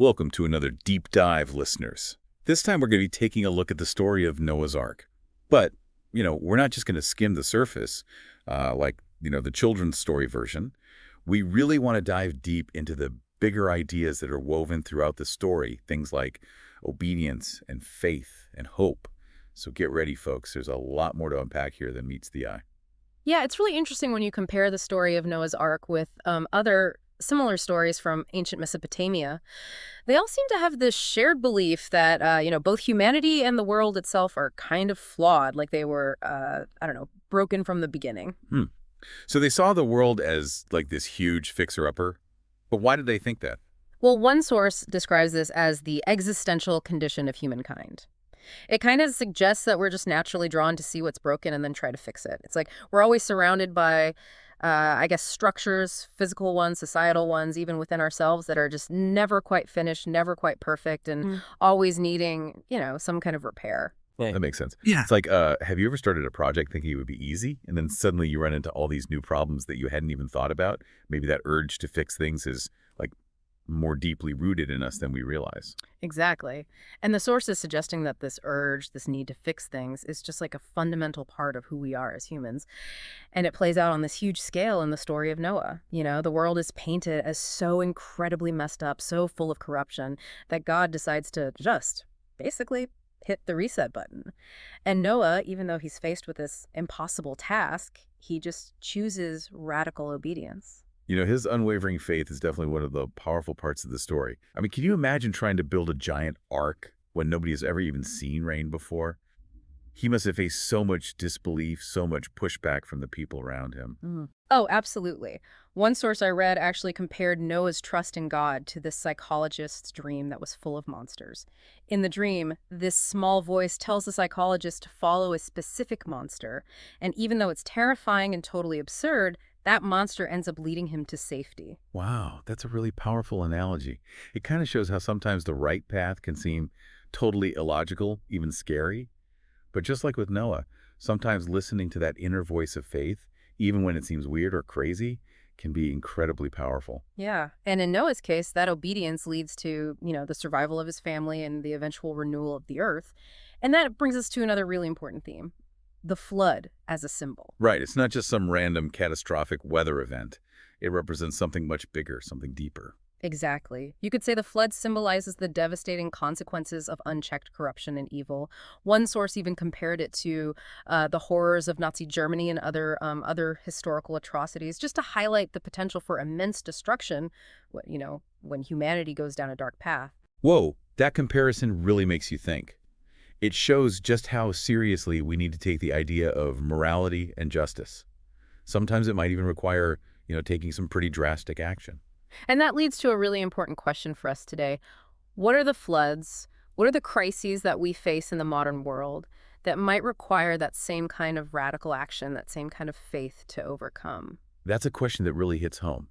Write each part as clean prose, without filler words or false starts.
Welcome to another Deep Dive, listeners. This time we're going to be taking a look at the story of Noah's Ark. But, we're not just going to skim the surface, the children's story version. We really want to dive deep into the bigger ideas that are woven throughout the story, things like obedience and faith and hope. So get ready, folks. There's a lot more to unpack here than meets the eye. Yeah, it's really interesting when you compare the story of Noah's Ark with other similar stories from ancient Mesopotamia. They all seem to have this shared belief that, both humanity and the world itself are kind of flawed, like they were, broken from the beginning. So they saw the world as like this huge fixer-upper. But why did they think that? Well, one source describes this as the existential condition of humankind. It kind of suggests that we're just naturally drawn to see what's broken and then try to fix it. It's like we're always surrounded by, structures, physical ones, societal ones, even within ourselves that are just never quite finished, never quite perfect, and always needing, some kind of repair. That makes sense. Yeah. It's like, have you ever started a project thinking it would be easy, and then suddenly you run into all these new problems that you hadn't even thought about? Maybe that urge to fix things is like more deeply rooted in us than we realize. Exactly. And the source is suggesting that this urge, this need to fix things, is just like a fundamental part of who we are as humans. And it plays out on this huge scale in the story of Noah. The world is painted as so incredibly messed up, so full of corruption, that God decides to just basically hit the reset button. And Noah, even though he's faced with this impossible task, he just chooses radical obedience. His unwavering faith is definitely one of the powerful parts of the story. I mean, can you imagine trying to build a giant ark when nobody has ever even seen rain before? He must have faced so much disbelief, so much pushback from the people around him. Oh, absolutely. One source I read actually compared Noah's trust in God to this psychologist's dream that was full of monsters. In the dream, this small voice tells the psychologist to follow a specific monster, and even though it's terrifying and totally absurd, that monster ends up leading him to safety. Wow, that's a really powerful analogy. It kind of shows how sometimes the right path can seem totally illogical, even scary. But just like with Noah, sometimes listening to that inner voice of faith, even when it seems weird or crazy, can be incredibly powerful. Yeah. And in Noah's case, that obedience leads to, the survival of his family and the eventual renewal of the earth. And that brings us to another really important theme: the flood as a symbol. Right. It's not just some random catastrophic weather event. It represents something much bigger, something deeper. Exactly. You could say the flood symbolizes the devastating consequences of unchecked corruption and evil. One source even compared it to the horrors of Nazi Germany and other historical atrocities, just to highlight the potential for immense destruction, when humanity goes down a dark path. Whoa, that comparison really makes you think. It shows just how seriously we need to take the idea of morality and justice. Sometimes it might even require, taking some pretty drastic action. And that leads to a really important question for us today. What are the floods? What are the crises that we face in the modern world that might require that same kind of radical action, that same kind of faith to overcome? That's a question that really hits home.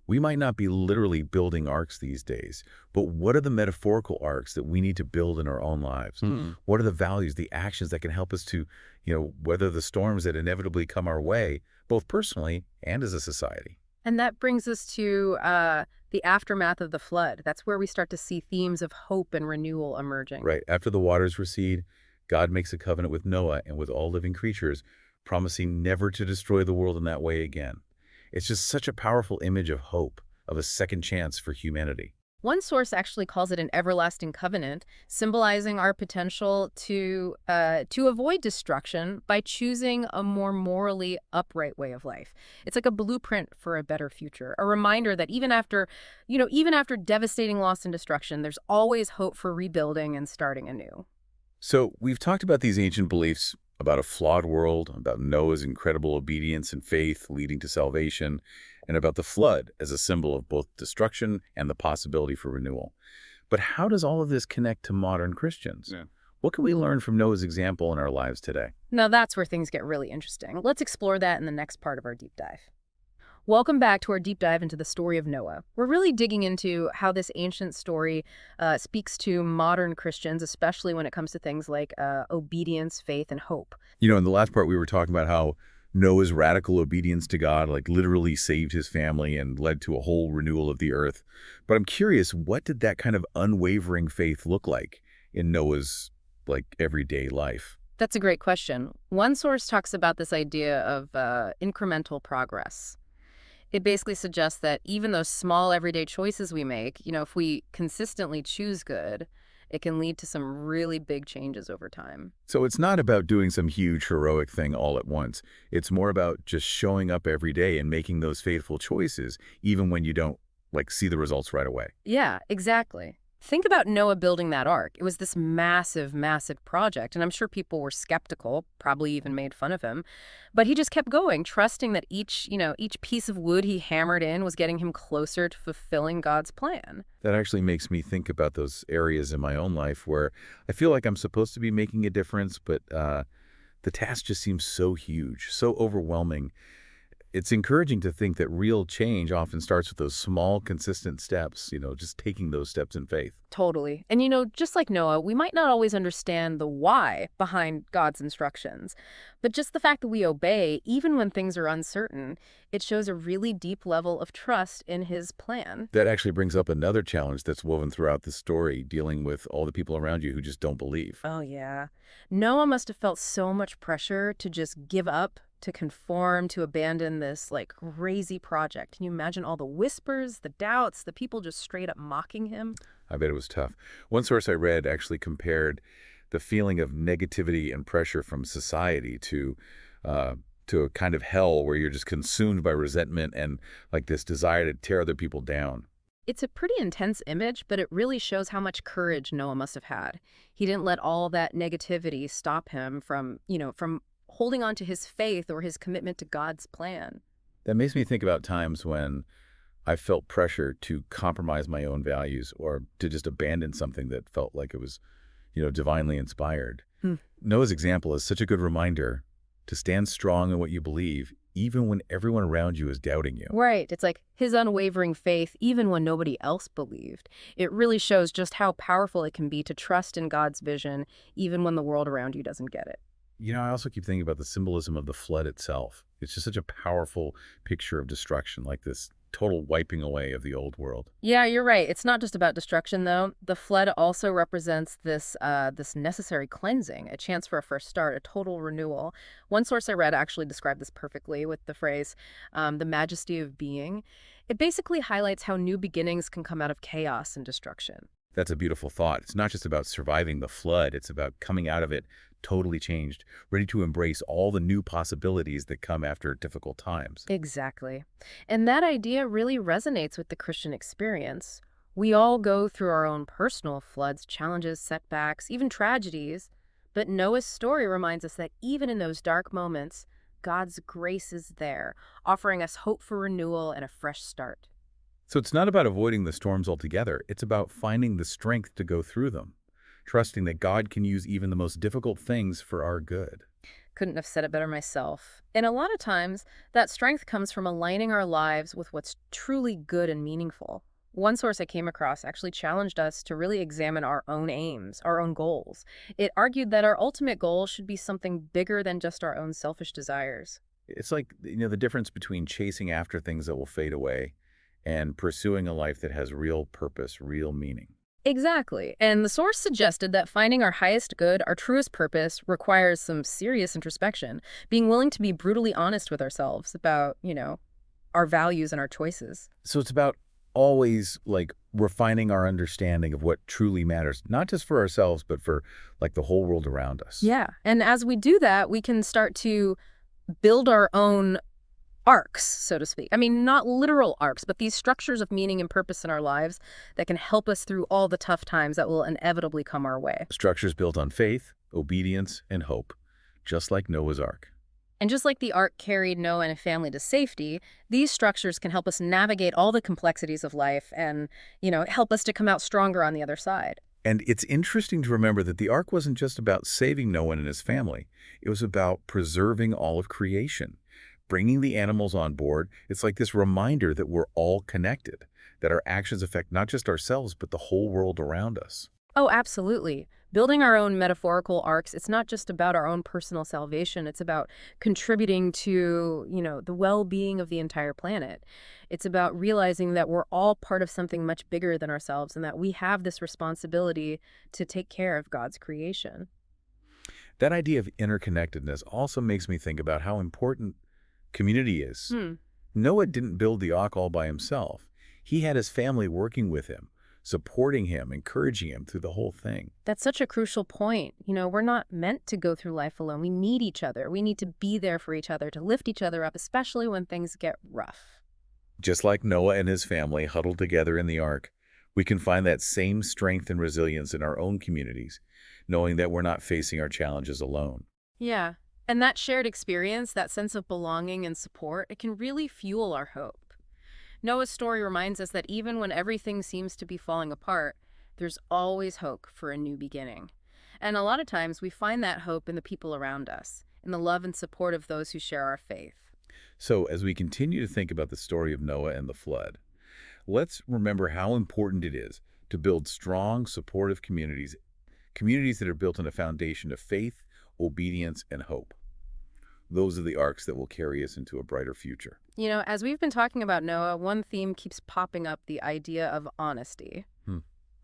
We might not be literally building arks these days, but what are the metaphorical arks that we need to build in our own lives? What are the values, the actions that can help us to, weather the storms that inevitably come our way, both personally and as a society? And that brings us to the aftermath of the flood. That's where we start to see themes of hope and renewal emerging. Right. After the waters recede, God makes a covenant with Noah and with all living creatures, promising never to destroy the world in that way again. It's just such a powerful image of hope, of a second chance for humanity. One source actually calls it an everlasting covenant, symbolizing our potential to avoid destruction by choosing a more morally upright way of life. It's like a blueprint for a better future, a reminder that even after devastating loss and destruction, there's always hope for rebuilding and starting anew. So we've talked about these ancient beliefs about a flawed world, about Noah's incredible obedience and faith leading to salvation, and about the flood as a symbol of both destruction and the possibility for renewal. But how does all of this connect to modern Christians? Yeah. What can we learn from Noah's example in our lives today? Now that's where things get really interesting. Let's explore that in the next part of our deep dive. Welcome back to our deep dive into the story of Noah. We're really digging into how this ancient story speaks to modern Christians, especially when it comes to things like obedience, faith, and hope. In the last part, we were talking about how Noah's radical obedience to God, like, literally saved his family and led to a whole renewal of the earth. But I'm curious, what did that kind of unwavering faith look like in Noah's, like, everyday life? That's a great question. One source talks about this idea of incremental progress. It basically suggests that even those small everyday choices we make, if we consistently choose good, it can lead to some really big changes over time. So it's not about doing some huge heroic thing all at once. It's more about just showing up every day and making those faithful choices, even when you don't, like, see the results right away. Yeah, exactly. Think about Noah building that ark. It was this massive, massive project, and I'm sure people were skeptical, probably even made fun of him. But he just kept going, trusting that each piece of wood he hammered in was getting him closer to fulfilling God's plan. That actually makes me think about those areas in my own life where I feel like I'm supposed to be making a difference, but the task just seems so huge, so overwhelming. It's encouraging to think that real change often starts with those small, consistent steps, just taking those steps in faith. Totally. And just like Noah, we might not always understand the why behind God's instructions, but just the fact that we obey, even when things are uncertain, it shows a really deep level of trust in his plan. That actually brings up another challenge that's woven throughout the story, dealing with all the people around you who just don't believe. Oh, yeah. Noah must have felt so much pressure to just give up, to conform, to abandon this like crazy project. Can you imagine all the whispers, the doubts, the people just straight up mocking him? I bet it was tough. One source I read actually compared the feeling of negativity and pressure from society to a kind of hell where you're just consumed by resentment and, like, this desire to tear other people down. It's a pretty intense image, but it really shows how much courage Noah must have had. He didn't let all that negativity stop him from holding on to his faith or his commitment to God's plan. That makes me think about times when I felt pressure to compromise my own values or to just abandon something that felt like it was, divinely inspired. Hmm. Noah's example is such a good reminder to stand strong in what you believe, even when everyone around you is doubting you. Right. It's like his unwavering faith, even when nobody else believed. It really shows just how powerful it can be to trust in God's vision, even when the world around you doesn't get it. I also keep thinking about the symbolism of the flood itself. It's just such a powerful picture of destruction, like this total wiping away of the old world. Yeah, you're right. It's not just about destruction, though. The flood also represents this necessary cleansing, a chance for a fresh start, a total renewal. One source I read actually described this perfectly with the phrase, "the majesty of being." It basically highlights how new beginnings can come out of chaos and destruction. That's a beautiful thought. It's not just about surviving the flood. It's about coming out of it totally changed, ready to embrace all the new possibilities that come after difficult times. Exactly. And that idea really resonates with the Christian experience. We all go through our own personal floods, challenges, setbacks, even tragedies. But Noah's story reminds us that even in those dark moments, God's grace is there, offering us hope for renewal and a fresh start. So it's not about avoiding the storms altogether. It's about finding the strength to go through them, trusting that God can use even the most difficult things for our good. Couldn't have said it better myself. And a lot of times, that strength comes from aligning our lives with what's truly good and meaningful. One source I came across actually challenged us to really examine our own aims, our own goals. It argued that our ultimate goal should be something bigger than just our own selfish desires. It's like, the difference between chasing after things that will fade away and pursuing a life that has real purpose, real meaning. Exactly. And the source suggested that finding our highest good, our truest purpose, requires some serious introspection, being willing to be brutally honest with ourselves about, our values and our choices. So it's about always, like, refining our understanding of what truly matters, not just for ourselves, but for, like, the whole world around us. Yeah. And as we do that, we can start to build our own arcs, so to speak. I mean, not literal arcs, but these structures of meaning and purpose in our lives that can help us through all the tough times that will inevitably come our way. Structures built on faith, obedience, and hope, just like Noah's Ark. And just like the ark carried Noah and his family to safety, these structures can help us navigate all the complexities of life and, help us to come out stronger on the other side. And it's interesting to remember that the Ark wasn't just about saving Noah and his family. It was about preserving all of creation. Bringing the animals on board, it's like this reminder that we're all connected, that our actions affect not just ourselves, but the whole world around us. Oh, absolutely. Building our own metaphorical arcs, it's not just about our own personal salvation. It's about contributing to, the well-being of the entire planet. It's about realizing that we're all part of something much bigger than ourselves and that we have this responsibility to take care of God's creation. That idea of interconnectedness also makes me think about how important community is. Hmm. Noah didn't build the ark all by himself. He had his family working with him, supporting him, encouraging him through the whole thing. That's such a crucial point. We're not meant to go through life alone. We need each other. We need to be there for each other, to lift each other up, especially when things get rough. Just like Noah and his family huddled together in the ark, we can find that same strength and resilience in our own communities, knowing that we're not facing our challenges alone. Yeah. And that shared experience, that sense of belonging and support, it can really fuel our hope. Noah's story reminds us that even when everything seems to be falling apart, there's always hope for a new beginning. And a lot of times we find that hope in the people around us, in the love and support of those who share our faith. So, as we continue to think about the story of Noah and the flood, let's remember how important it is to build strong, supportive communities, communities that are built on a foundation of faith, obedience, and hope. Those are the arcs that will carry us into a brighter future. As we've been talking about Noah, one theme keeps popping up: the idea of honesty. Hmm.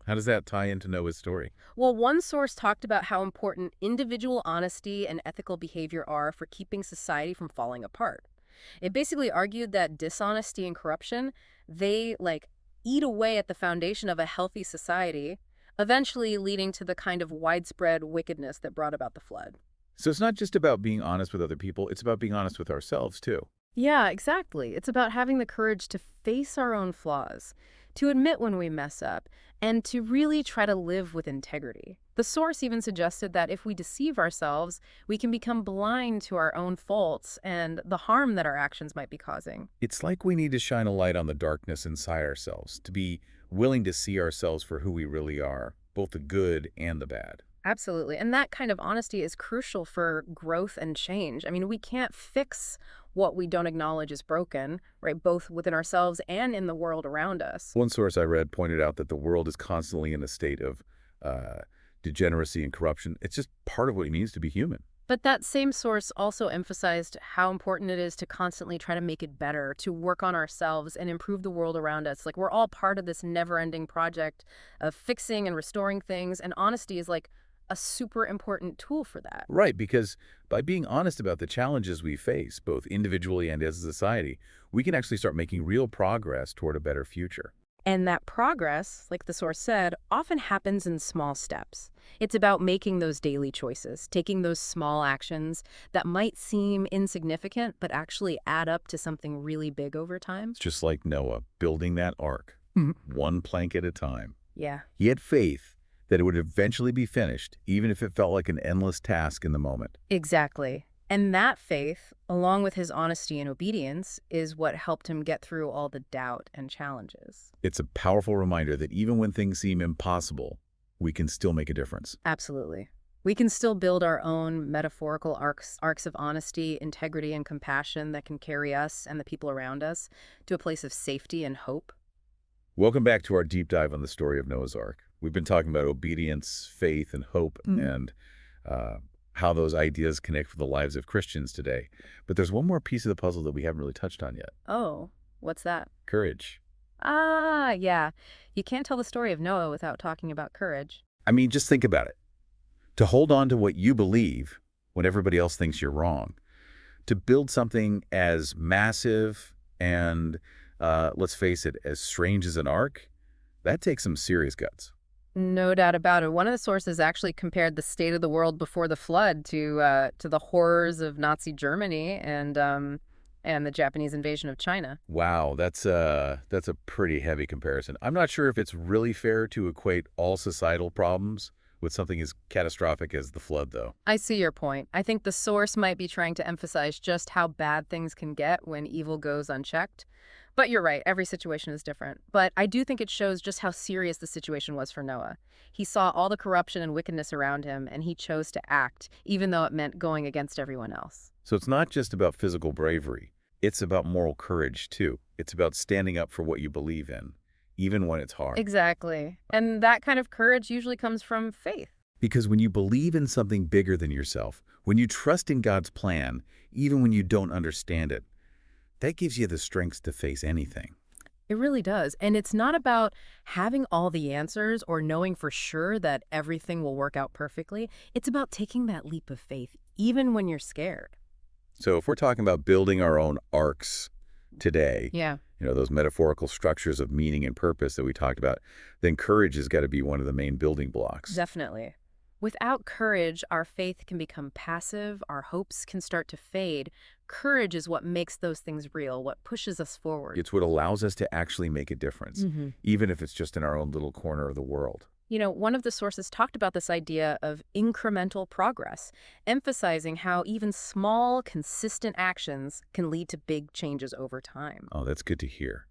How does that tie into Noah's story? Well, one source talked about how important individual honesty and ethical behavior are for keeping society from falling apart. It basically argued that dishonesty and corruption, they eat away at the foundation of a healthy society, eventually leading to the kind of widespread wickedness that brought about the flood. So it's not just about being honest with other people, it's about being honest with ourselves, too. Yeah, exactly. It's about having the courage to face our own flaws, to admit when we mess up, and to really try to live with integrity. The source even suggested that if we deceive ourselves, we can become blind to our own faults and the harm that our actions might be causing. It's like we need to shine a light on the darkness inside ourselves, to be willing to see ourselves for who we really are, both the good and the bad. Absolutely. And that kind of honesty is crucial for growth and change. I mean, we can't fix what we don't acknowledge is broken, right? Both within ourselves and in the world around us. One source I read pointed out that the world is constantly in a state of degeneracy and corruption. It's just part of what it means to be human. But that same source also emphasized how important it is to constantly try to make it better, to work on ourselves and improve the world around us. We're all part of this never-ending project of fixing and restoring things, and honesty is a super important tool for that. Right, because by being honest about the challenges we face, both individually and as a society, we can actually start making real progress toward a better future. And that progress, like the source said, often happens in small steps. It's about making those daily choices, taking those small actions that might seem insignificant, but actually add up to something really big over time. It's just like Noah building that ark, one plank at a time. Yeah. He had faith that it would eventually be finished, even if it felt like an endless task in the moment. Exactly. And that faith, along with his honesty and obedience, is what helped him get through all the doubt and challenges. It's a powerful reminder that even when things seem impossible, we can still make a difference. Absolutely. We can still build our own metaphorical arcs of honesty, integrity, and compassion that can carry us and the people around us to a place of safety and hope. Welcome back to our deep dive on the story of Noah's Ark. We've been talking about obedience, faith, and hope, and how those ideas connect with the lives of Christians today. But there's one more piece of the puzzle that we haven't really touched on yet. Oh, what's that? Courage. Ah, yeah. You can't tell the story of Noah without talking about courage. I mean, just think about it. To hold on to what you believe when everybody else thinks you're wrong. To build something as massive and, let's face it, as strange as an ark, that takes some serious guts. No doubt about it. One of the sources actually compared the state of the world before the flood to the horrors of Nazi Germany and the Japanese invasion of China. Wow, that's a pretty heavy comparison. I'm not sure if it's really fair to equate all societal problems with something as catastrophic as the flood, though. I see your point. I think the source might be trying to emphasize just how bad things can get when evil goes unchecked. But you're right, every situation is different. But I do think it shows just how serious the situation was for Noah. He saw all the corruption and wickedness around him, and he chose to act, even though it meant going against everyone else. So it's not just about physical bravery. It's about moral courage, too. It's about standing up for what you believe in, even when it's hard. Exactly. And that kind of courage usually comes from faith. Because when you believe in something bigger than yourself, when you trust in God's plan, even when you don't understand it, that gives you the strength to face anything. It really does. And it's not about having all the answers or knowing for sure that everything will work out perfectly. It's about taking that leap of faith, even when you're scared. So if we're talking about building our own arcs today, Yeah, those metaphorical structures of meaning and purpose that we talked about, then courage has got to be one of the main building blocks. definitely. Without courage, our faith can become passive, our hopes can start to fade. Courage is what makes those things real, what pushes us forward. It's what allows us to actually make a difference, hmm even if it's just in our own little corner of the world. One of the sources talked about this idea of incremental progress, emphasizing how even small, consistent actions can lead to big changes over time. Oh, that's good to hear.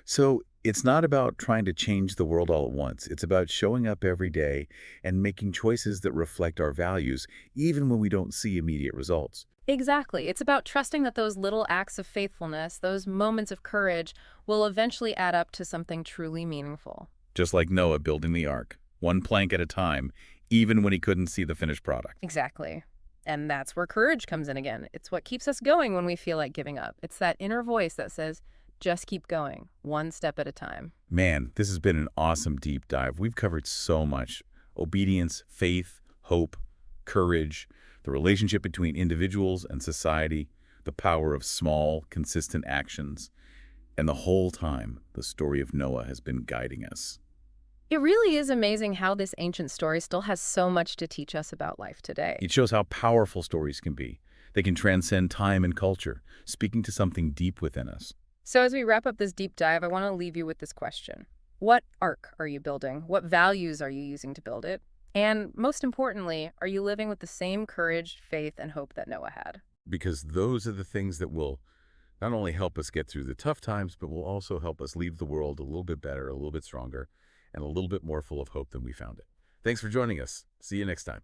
So it's not about trying to change the world all at once. It's about showing up every day and making choices that reflect our values, even when we don't see immediate results. Exactly. It's about trusting that those little acts of faithfulness, those moments of courage, will eventually add up to something truly meaningful. Just like Noah building the ark, one plank at a time, even when he couldn't see the finished product. Exactly. And that's where courage comes in again. It's what keeps us going when we feel like giving up. It's that inner voice that says, just keep going, one step at a time. Man, this has been an awesome deep dive. We've covered so much: obedience, faith, hope, courage, the relationship between individuals and society, the power of small, consistent actions. And the whole time, the story of Noah has been guiding us. It really is amazing how this ancient story still has so much to teach us about life today. It shows how powerful stories can be. They can transcend time and culture, speaking to something deep within us. So as we wrap up this deep dive, I want to leave you with this question. What arc are you building? What values are you using to build it? And most importantly, are you living with the same courage, faith, and hope that Noah had? Because those are the things that will not only help us get through the tough times, but will also help us leave the world a little bit better, a little bit stronger, and a little bit more full of hope than we found it. Thanks for joining us. See you next time.